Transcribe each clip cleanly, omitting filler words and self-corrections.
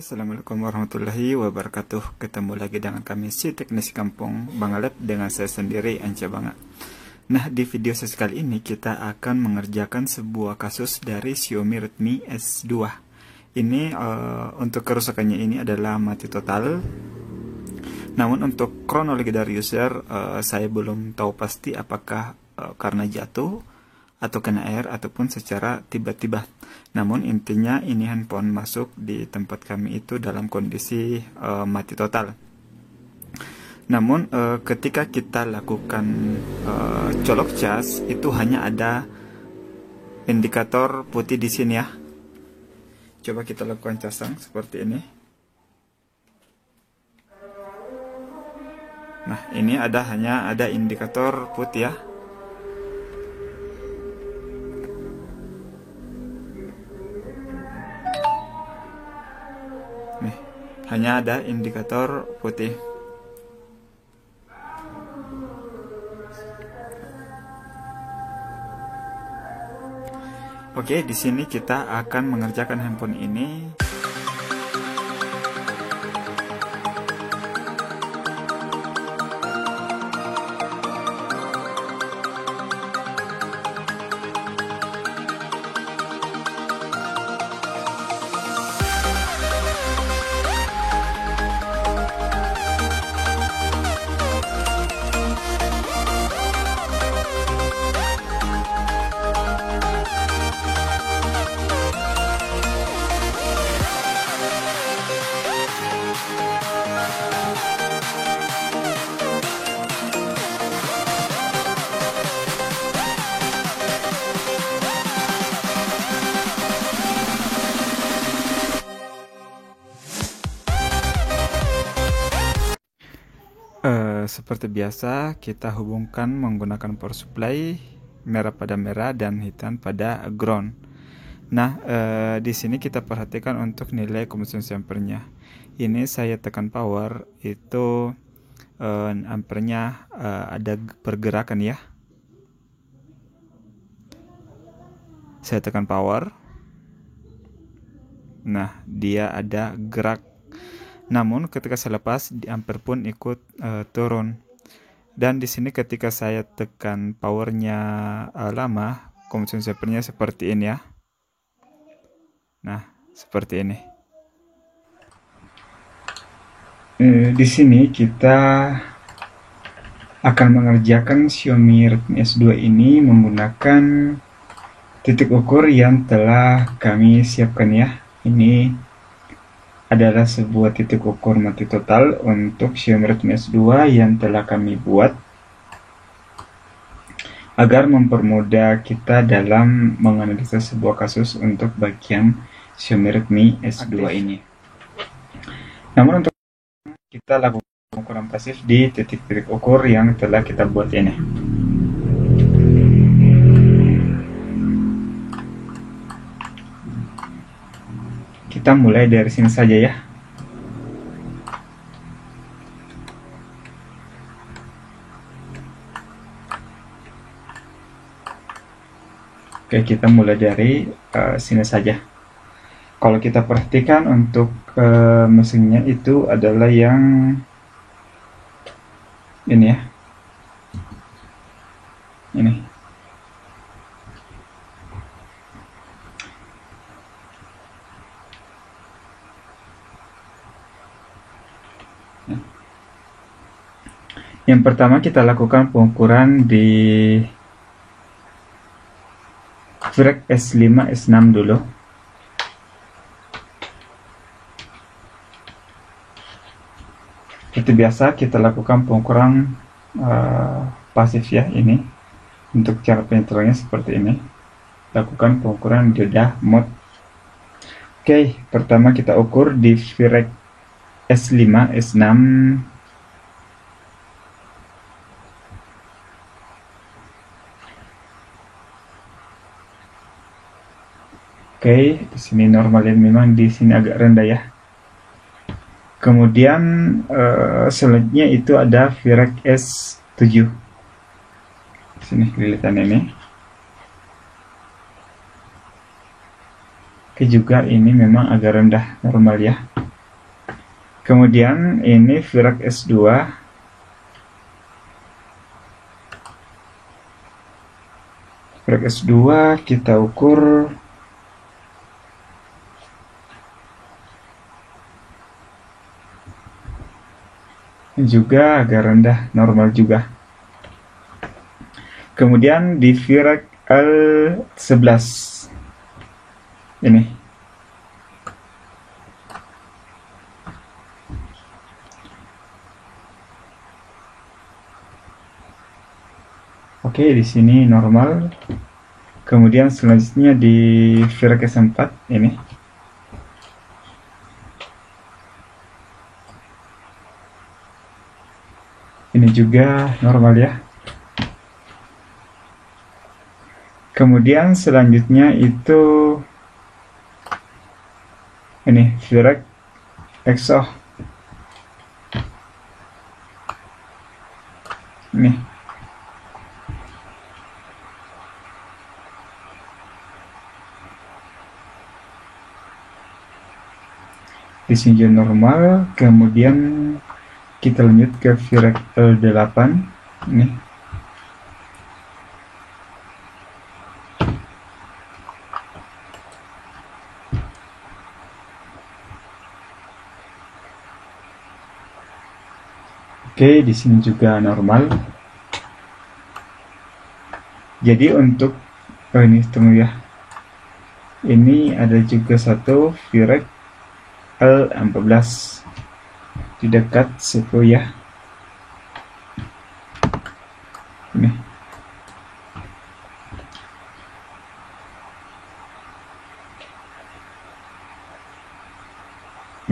Assalamualaikum warahmatullahi wabarakatuh. Ketemu lagi dengan kami si Teknisi Kampung Bangalep dengan saya sendiri Anca Banga. Nah, di video sesi kali ini kita akan mengerjakan sebuah kasus dari Xiaomi Redmi S2. Ini untuk kerusakannya ini adalah mati total. Namun untuk kronologi dari user saya belum tahu pasti apakah karena jatuh atau kena air ataupun secara tiba-tiba. Namun intinya ini handphone masuk di tempat kami itu dalam kondisi mati total. Namun ketika kita lakukan colok cas itu hanya ada indikator putih di sini ya. Coba kita lakukan casang seperti ini. Nah, ini hanya ada indikator putih ya. Nih, hanya ada indikator putih. Oke, di sini kita akan mengerjakan handphone ini. Seperti biasa kita hubungkan menggunakan power supply, merah pada merah dan hitam pada ground. Nah, di sini kita perhatikan untuk nilai konsumsi ampernya. Ini saya tekan power itu ampernya ada pergerakan ya. Saya tekan power. Nah, dia ada gerak. Namun ketika saya lepas, di ampere pun ikut turun. Dan di sini ketika saya tekan powernya lama, konsumsi ampernya seperti ini ya. Nah, seperti ini. Di sini kita akan mengerjakan Xiaomi Redmi S2 ini menggunakan titik ukur yang telah kami siapkan ya. Ini adalah sebuah titik ukur mati total untuk Xiaomi Redmi S2 yang telah kami buat agar mempermudah kita dalam menganalisa sebuah kasus untuk bagian Xiaomi Redmi S2 ini. Namun untuk kita lakukan ukuran pasif di titik-titik ukur yang telah kita buat ini. Kita mulai dari sini saja ya. Oke, kita mulai dari sini saja. Kalau kita perhatikan untuk mesinnya itu adalah yang ini ya. Ini. Yang pertama kita lakukan pengukuran di VREQ S5 S6 dulu. Seperti biasa kita lakukan pengukuran pasif ya ini. Untuk cara penyetruannya seperti ini. Lakukan pengukuran dioda mode. Oke, pertama kita ukur di VREQ S5 S6. Oke, di sini normalin memang di sini agak rendah ya. Kemudian selanjutnya itu ada VREQ S7. Sini lilitan ini. Oke, juga ini memang agak rendah normal ya. Kemudian ini Virac S2. Virac S2 kita ukur juga agak rendah, normal juga. Kemudian di Virac L11 ini. Oke, di sini normal. Kemudian selanjutnya di Virac S4 ini. Ini juga normal ya. Kemudian selanjutnya itu ini Virac Exhaust. Ini. Di sini normal. Kemudian kita lanjut ke Virac L8 ini. Oke, di sini juga normal. Jadi untuk ini tunggu ya. Ini ada juga satu Virac L14 di dekat situ ya. Ini.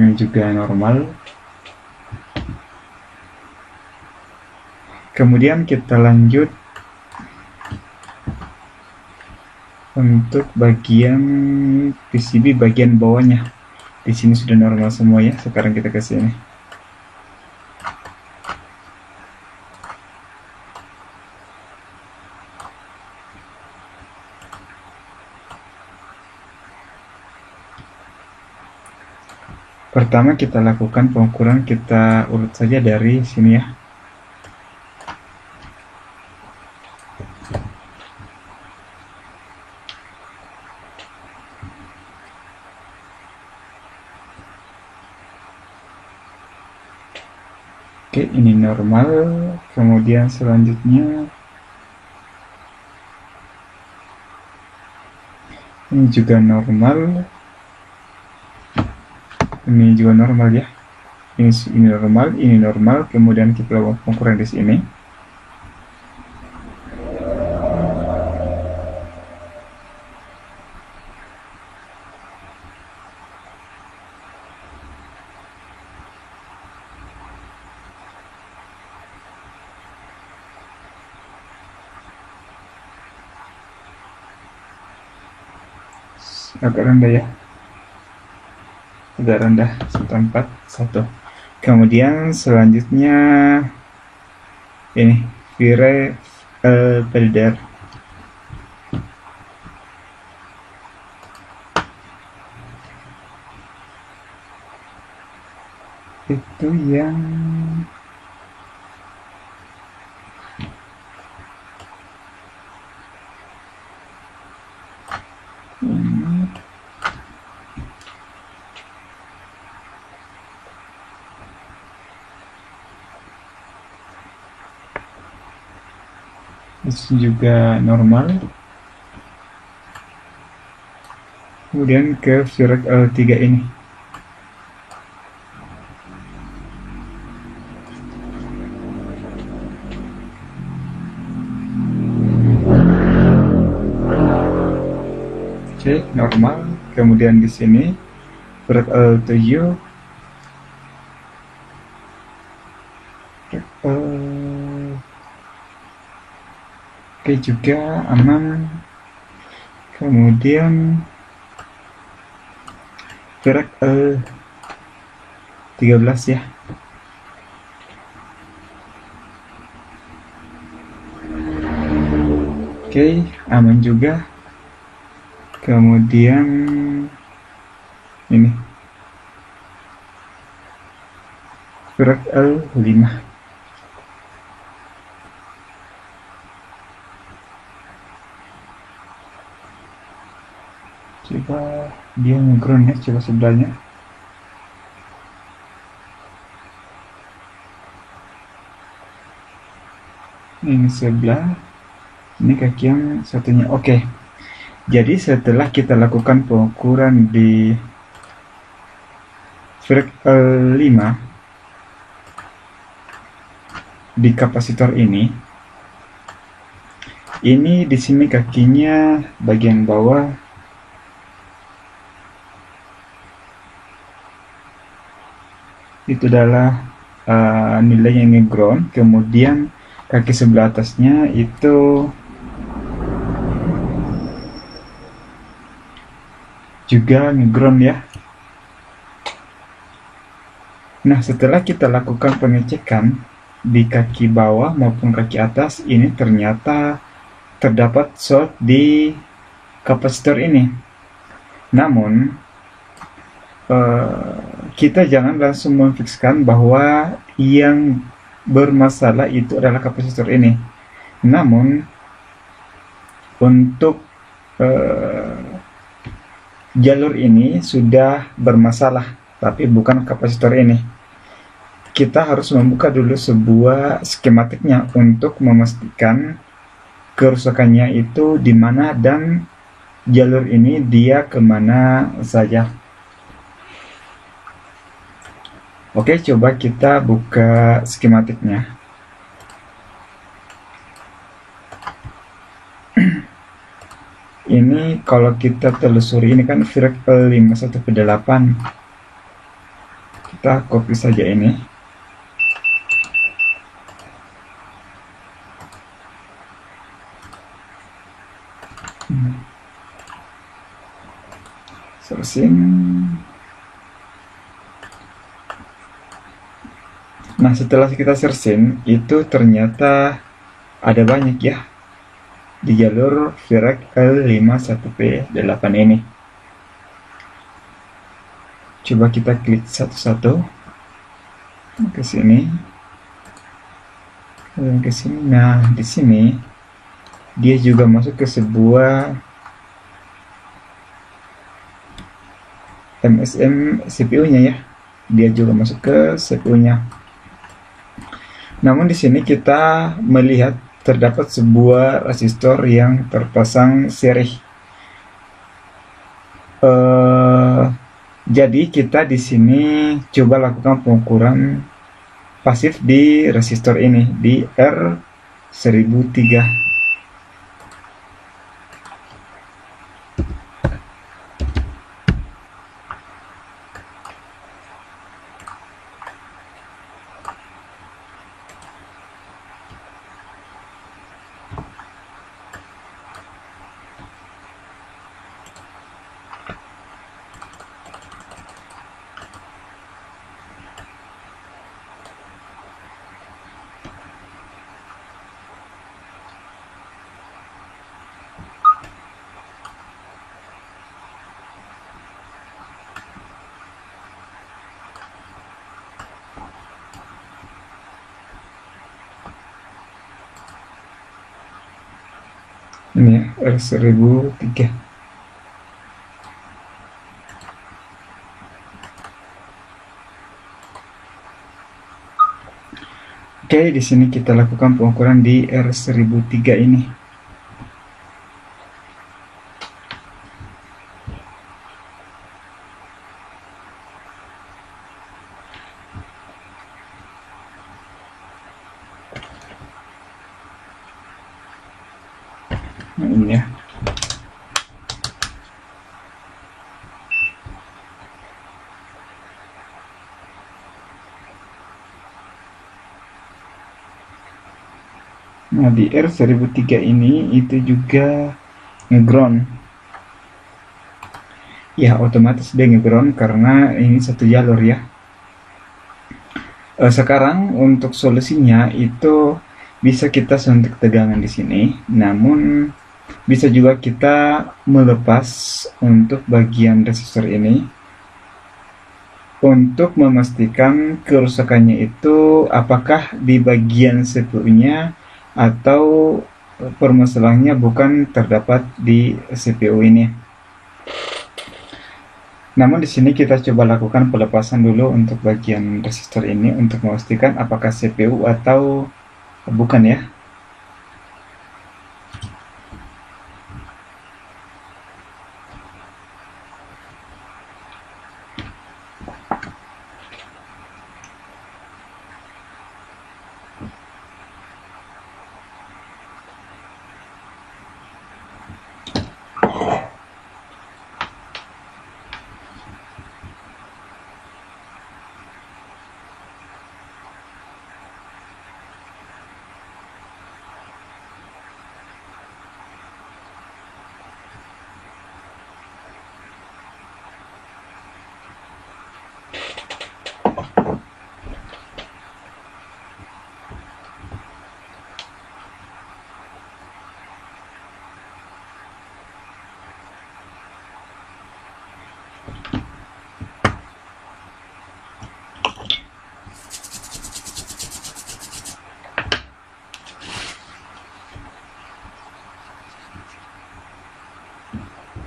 Ini juga normal. Kemudian kita lanjut untuk bagian PCB bagian bawahnya. Di sini sudah normal semua ya. Sekarang kita ke sini. Pertama kita lakukan pengukuran, kita urut saja dari sini ya. Oke, ini normal. Kemudian selanjutnya ini juga normal. Ini juga normal ya. Ini normal, ini normal. Kemudian kita lakukan pengukuran di sini. Agak rendah ya. Agak rendah, 141. Kemudian selanjutnya ini Virac Pelder. Itu yang ini juga normal. Kemudian ke Virac L3 ini. Oke, normal. Kemudian di sini Virac L7. Oke, juga aman. Kemudian Virac L13 ya. Oke, aman juga. Kemudian ini Virek L5. Coba dia ngeground ya, coba sebelahnya. Ini sebelah, ini kaki yang satunya. Oke, jadi setelah kita lakukan pengukuran di Virek L5 di kapasitor ini di sini kakinya bagian bawah itu adalah nilai yang ngeground, kemudian kaki sebelah atasnya itu juga ngeground ya. Nah, setelah kita lakukan pengecekan di kaki bawah maupun kaki atas, ini ternyata terdapat short di kapasitor ini. Namun kita jangan langsung memfikskan bahwa yang bermasalah itu adalah kapasitor ini. Namun untuk jalur ini sudah bermasalah, tapi bukan kapasitor ini. Kita harus membuka dulu sebuah skematiknya untuk memastikan kerusakannya itu di mana dan jalur ini dia kemana saja. Oke, coba kita buka skematiknya. Ini kalau kita telusuri, ini kan Virek L518. Kita copy saja ini. Sourcing. Nah, setelah kita searching, itu ternyata ada banyak ya di jalur Virek L51P8 ini. Coba kita klik satu-satu ke sini, dan ke sini. Nah, di sini dia juga masuk ke sebuah MSM CPU-nya ya. Dia juga masuk ke CPU-nya. Namun di sini kita melihat terdapat sebuah resistor yang terpasang seri. Jadi kita di sini coba lakukan pengukuran pasif di resistor ini di R1003. Ini ya, R1003. Oke, di sini kita lakukan pengukuran di R1003 ini. Nah, ini ya. Nah, di R1003 ini itu juga ngeground. Ya, otomatis dia ngeground karena ini satu jalur ya. Sekarang untuk solusinya itu bisa kita suntik tegangan di sini, namun bisa juga kita melepas untuk bagian resistor ini. untuk memastikan kerusakannya itu apakah di bagian CPU-nya atau permasalahannya bukan terdapat di CPU ini. Namun di sini kita coba lakukan pelepasan dulu untuk bagian resistor ini untuk memastikan apakah CPU atau bukan ya.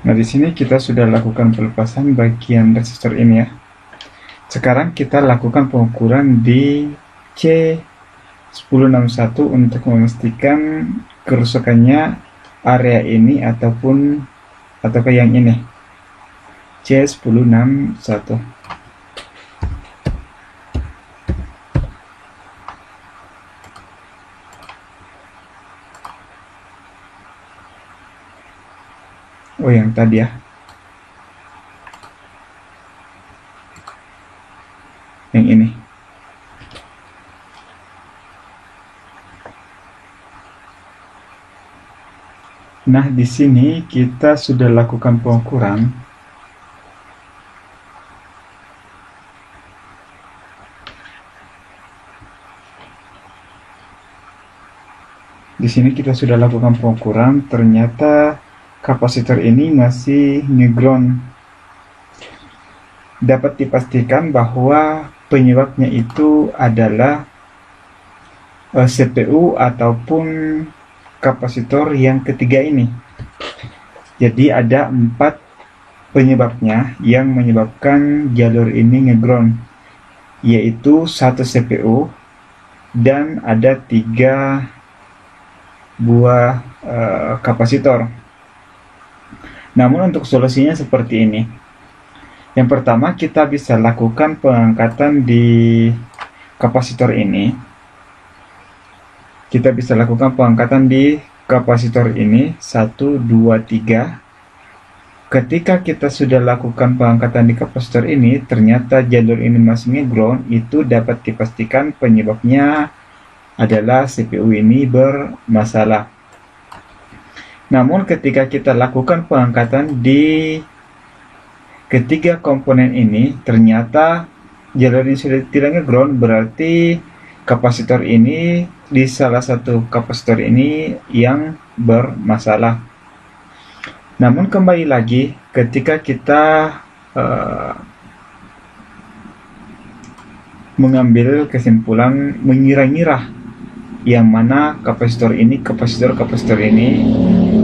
Nah, di sini kita sudah lakukan pelepasan bagian resistor ini ya. Sekarang kita lakukan pengukuran di C1061 untuk memastikan kerusakannya area ini ataukah yang ini. C1061. Oh, yang tadi ya. Yang ini. Nah, di sini kita sudah lakukan pengukuran. Di sini kita sudah lakukan pengukuran, ternyata kapasitor ini masih ngeground. Dapat dipastikan bahwa penyebabnya itu adalah CPU ataupun kapasitor yang ketiga ini. Jadi ada 4 penyebabnya yang menyebabkan jalur ini ngeground, yaitu 1 CPU dan ada 3 buah kapasitor. Namun untuk solusinya seperti ini. Yang pertama, kita bisa lakukan pengangkatan di kapasitor ini. Kita bisa lakukan pengangkatan di kapasitor ini 1, 2, 3. Ketika kita sudah lakukan pengangkatan di kapasitor ini, ternyata jalur ini masih ngeground, itu dapat dipastikan penyebabnya adalah CPU ini bermasalah. Namun ketika kita lakukan pengangkatan di ketiga komponen ini, ternyata jalur ini sudah tidak ngeground, berarti kapasitor ini di salah satu kapasitor ini yang bermasalah. Namun kembali lagi, ketika kita mengambil kesimpulan mengira-ngira yang mana kapasitor ini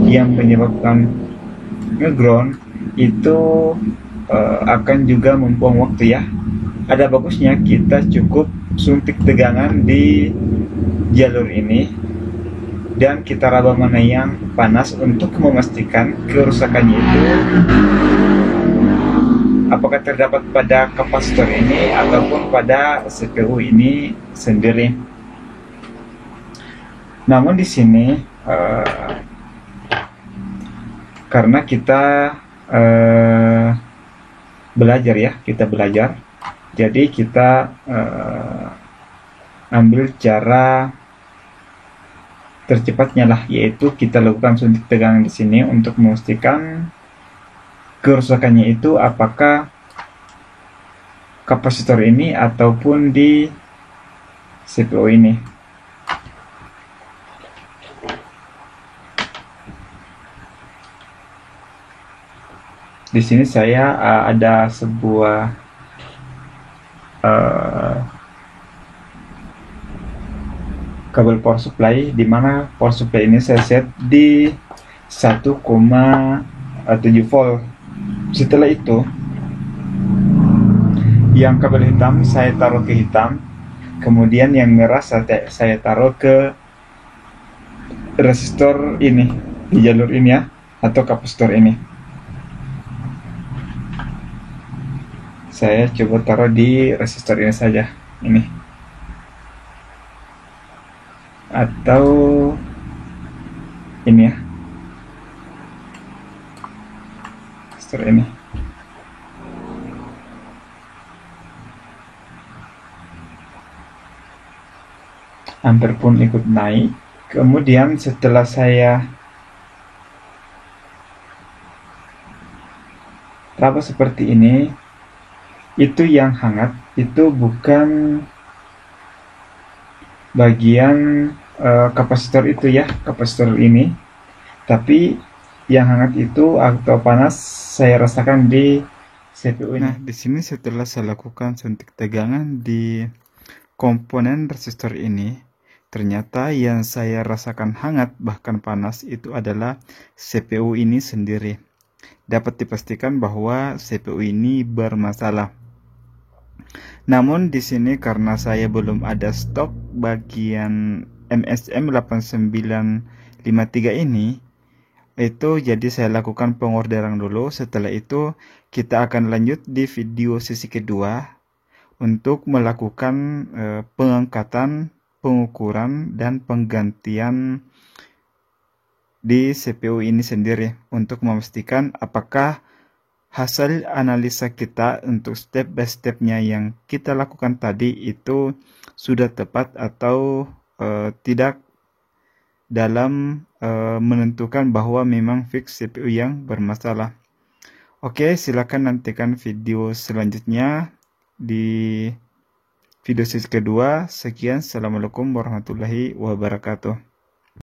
yang menyebabkan ngeground, itu akan juga membuang waktu ya. Ada bagusnya kita cukup suntik tegangan di jalur ini dan kita raba mana yang panas untuk memastikan kerusakannya itu apakah terdapat pada kapasitor ini ataupun pada CPU ini sendiri. Namun di sini karena kita belajar ya, jadi kita ambil cara tercepatnya lah, yaitu kita lakukan suntik tegangan di sini untuk memastikan kerusakannya itu apakah kapasitor ini ataupun di CPU ini. Di sini saya ada sebuah kabel power supply, di mana power supply ini saya set di 1,7 volt. Setelah itu, yang kabel hitam saya taruh ke hitam, kemudian yang merah saya taruh ke resistor ini, di jalur ini ya, atau kapasitor ini. Saya coba taruh di resistor ini saja, ini, atau ini ya, resistor ini. Ampere pun ikut naik. Kemudian setelah saya terapkan seperti ini, itu yang hangat itu bukan bagian kapasitor itu ya, kapasitor ini, tapi yang hangat itu atau panas saya rasakan di CPU ini. Nah, di sini setelah saya lakukan suntik tegangan di komponen resistor ini, ternyata yang saya rasakan hangat bahkan panas itu adalah CPU ini sendiri. Dapat dipastikan bahwa CPU ini bermasalah. Namun di sini karena saya belum ada stok bagian MSM 8953 ini, itu jadi saya lakukan pengorderan dulu. Setelah itu kita akan lanjut di video sesi kedua untuk melakukan pengangkatan, pengukuran, dan penggantian di CPU ini sendiri untuk memastikan apakah hasil analisa kita untuk step by stepnya yang kita lakukan tadi itu sudah tepat atau tidak dalam menentukan bahwa memang fix CPU yang bermasalah. Oke, silakan nantikan video selanjutnya di video sesi kedua. Sekian, assalamualaikum warahmatullahi wabarakatuh.